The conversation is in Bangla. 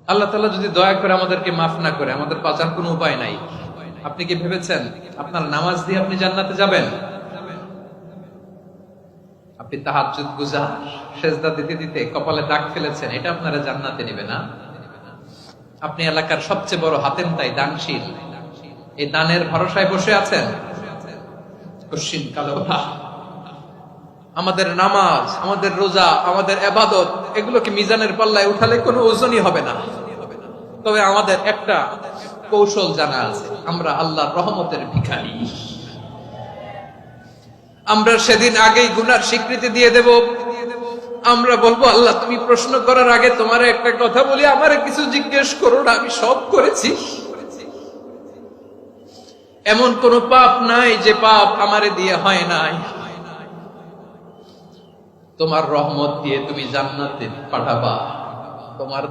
আল্লাহ তাআলা যদি দয়া করে আমাদেরকে মাফ না করে, আমাদের বাঁচার কোনো উপায় নাই। আপনি কি ভেবেছেন আপনার নামাজ দিয়ে আপনি জান্নাতে যাবেন? আপনি তাহাজ্জুদ গুজার, সেজদা দিতে দিতে কপালে দাগ ফেলেছেন, এটা আপনারা জান্নাতে নেবে না। আপনি এলাকার সবচেয়ে বড় হাতেম তাই দানশীল, এই দানের ভরসায় বসে আছেন। কশিন কালো আমাদের নামাজ, আমাদের রোজা, আমাদের ইবাদত, এগুলোকে মিজানের পাল্লায় উঠালে কোনো ওজনই হবে না। তবে আমাদের একটা কৌশল জানা আছে, আমরা আল্লাহর রহমতের ভিখারি। আমরা সেদিন আগেই গুনার স্বীকৃতি দিয়ে দেব। আমরা বলবো, আল্লাহ তুমি প্রশ্ন করার আগে তোমার একটা কথা বলি, আমারে কিছু জিজ্ঞেস করো না, আমি সব করেছি। এমন কোন পাপ নাই যে পাপ আমারে দিয়ে হয় নাই। তোমার রহমত দিয়ে তুমি জান্নাতে পাঠাবা, তোমার